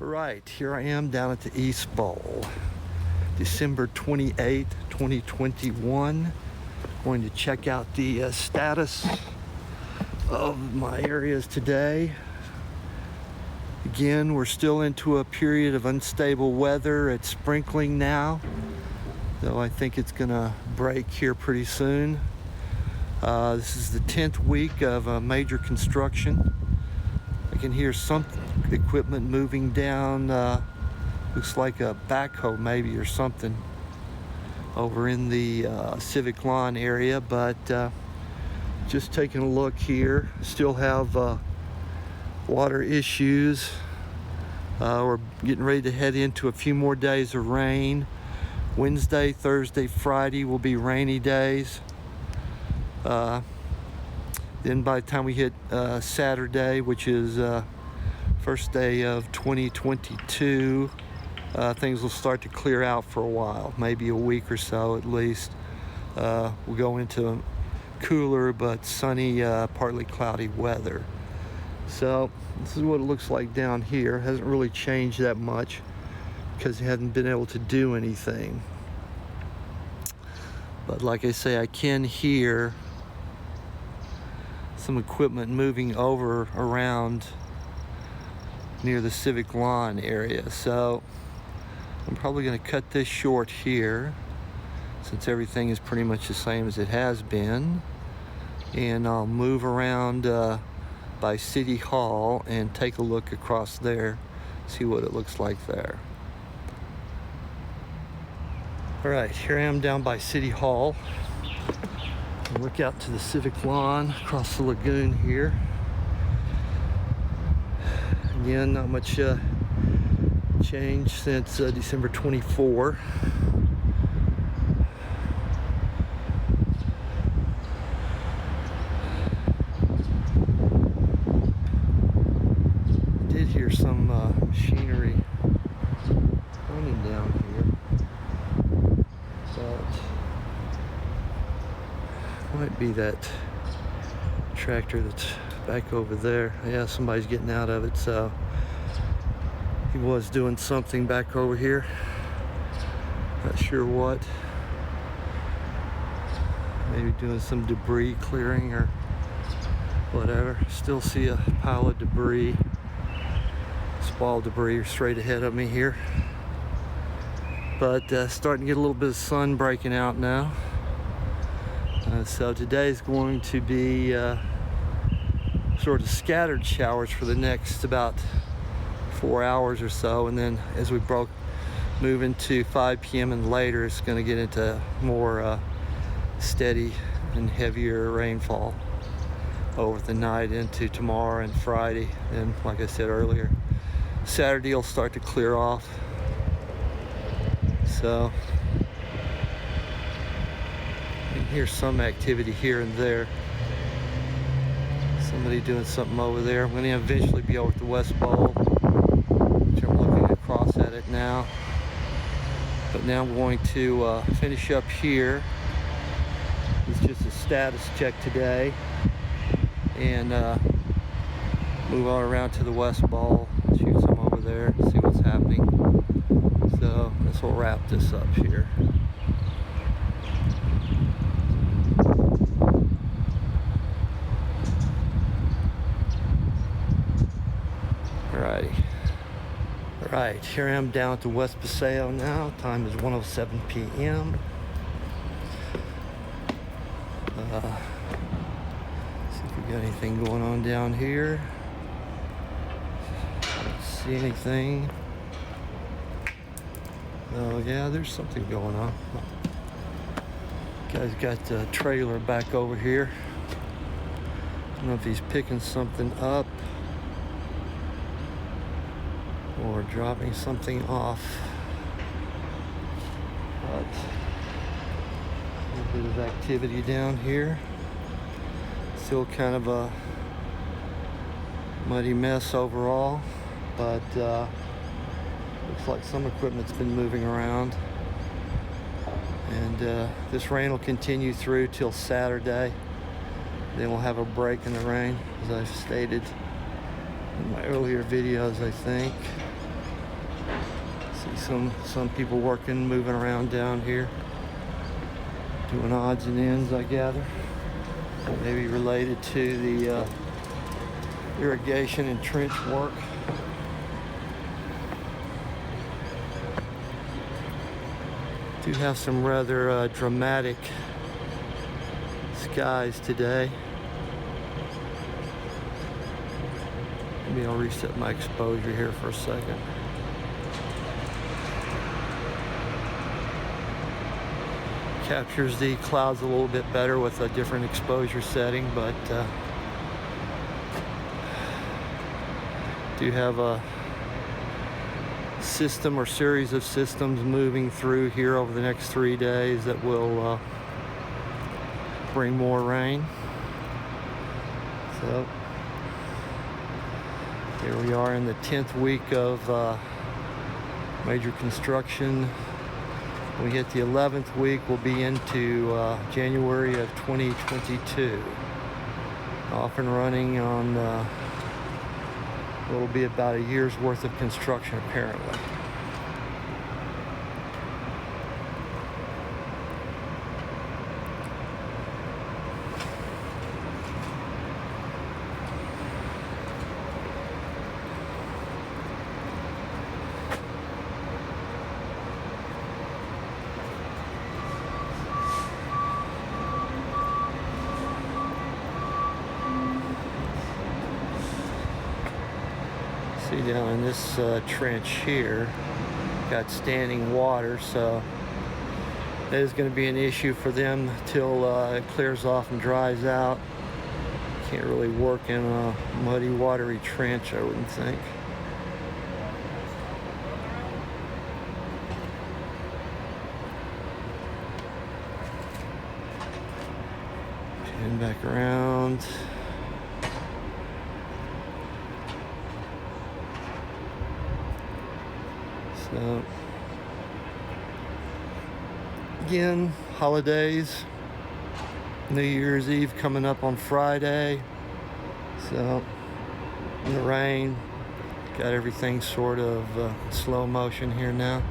Right, here I am down at the East Bowl, December 28th, 2021. Going to check out the status of my areas today. Again, we're still into a period of unstable weather. It's sprinkling now, though I think it's gonna break here pretty soon. This is the 10th week of major construction. I can hear some equipment moving down, looks like a backhoe maybe or something over in the Civic Lawn area, but just taking a look here, still have water issues. We're getting ready to head into a few more days of rain. Wednesday, Thursday, Friday will be rainy days. Then by the time we hit Saturday, which is first day of 2022, things will start to clear out for a while, maybe a week or so at least. We'll go into cooler but sunny, partly cloudy weather. So this is what it looks like down here. Hasn't really changed that much because it hasn't been able to do anything. But like I say, I can hear some equipment moving over around near the Civic Lawn area. So I'm probably going to cut this short here since everything is pretty much the same as it has been. And I'll move around by City Hall and take a look across there, see what it looks like there. All right, here I am down by City Hall. Look out to the Civic Lawn across the lagoon here. Again, not much change since December 24. Did hear some machinery running down here, but might be that tractor that's back over there. Yeah, somebody's getting out of it, so he was doing something back over here. Not sure what. Maybe doing some debris clearing or whatever. Still see a pile of debris, small debris straight ahead of me here. But starting to get a little bit of sun breaking out now. So today is going to be sort of scattered showers for the next about 4 hours or so, and then as we move into 5 p.m. and later, it's going to get into more steady and heavier rainfall over the night into tomorrow and Friday. And like I said earlier, Saturday will start to clear off. So you can hear some activity here and there. Somebody doing something over there. I'm going to eventually be over at the West Bowl, which I'm looking across at it now. But now I'm going to finish up here. It's just a status check today, and move on around to the West Bowl, shoot some over there, see what's happening. So this will wrap this up here. Alright, here I am down at the West Paseo now. Time is 1:07 p.m. See if we got anything going on down here. Don't see anything. Oh yeah, there's something going on. Guy's got the trailer back over here. I don't know if he's picking something up or dropping something off, but a little bit of activity down here. Still kind of a muddy mess overall, but looks like some equipment's been moving around. And this rain will continue through till Saturday. Then we'll have a break in the rain, as I've stated in my earlier videos, I think. some people working, moving around down here, doing odds and ends, I gather. Maybe related to the irrigation and trench work. Do have some rather dramatic skies today. Maybe I'll reset my exposure here for a second. Captures the clouds a little bit better with a different exposure setting, but do have a system or series of systems moving through here over the next 3 days that will bring more rain. So here we are in the 10th week of major construction. When we hit the 11th week, we'll be into January of 2022. Off and running on what'll be about a year's worth of construction, apparently. See down in this trench here, got standing water, so that is going to be an issue for them till it clears off and dries out. Can't really work in a muddy, watery trench, I wouldn't think. Turn back around. So, again, holidays, New Year's Eve coming up on Friday. So, in the rain, got everything sort of slow motion here now.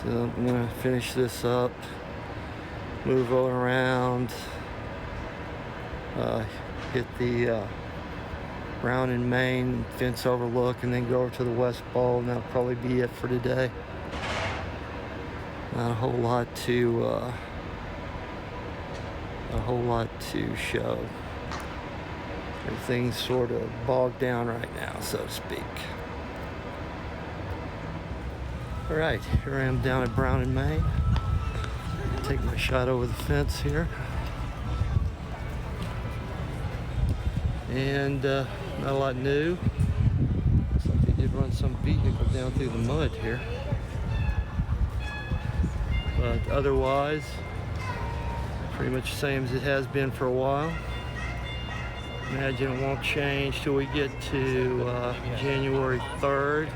So, I'm going to finish this up, move around, hit the Brown and Main fence overlook, and then go over to the West Bowl, and that'll probably be it for today. Not a whole lot to show. Everything's sort of bogged down right now, so to speak. All right, here I am down at Brown and Main. Take my shot over the fence here. And not a lot new. Looks like they did run some vehicle down through the mud here. But otherwise, pretty much the same as it has been for a while. Imagine it won't change till we get to January 3rd.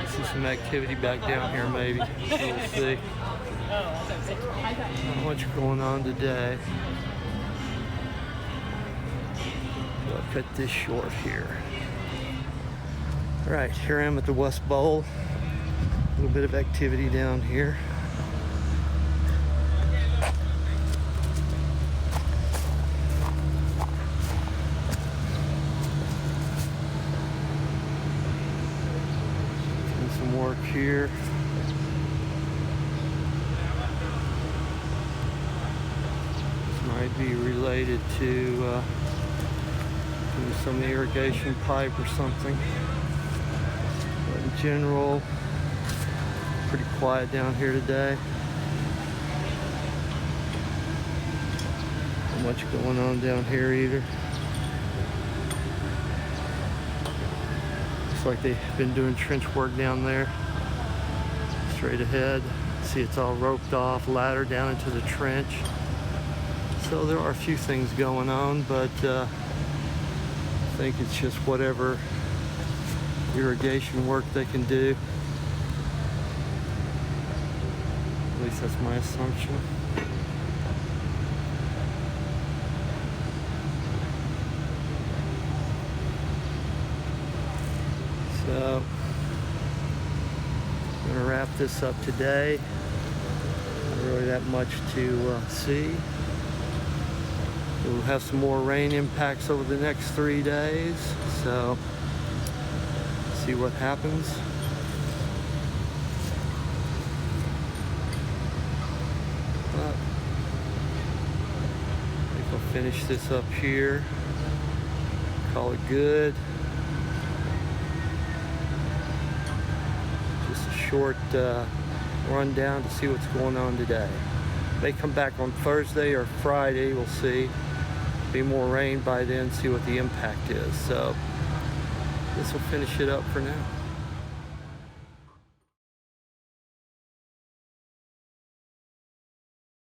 See some activity back down here maybe. So we'll see. Not much going on today. I'll cut this short here. All right, here I am at the West Bowl. A little bit of activity down here. Doing some work here. This might be related to some of the irrigation pipe or something. But in general, pretty quiet down here today. Not much going on down here either. Looks like they've been doing trench work down there. Straight ahead. See, it's all roped off, ladder down into the trench. So there are a few things going on, but I think it's just whatever irrigation work they can do. At least that's my assumption. So this up today. Not really that much to see. We'll have some more rain impacts over the next 3 days, so see what happens. But I think I'll finish this up here, call it good. Just a short rundown to see what's going on today. May come back on Thursday or Friday, we'll see. Be more rain by then, see what the impact is. So this will finish it up for now.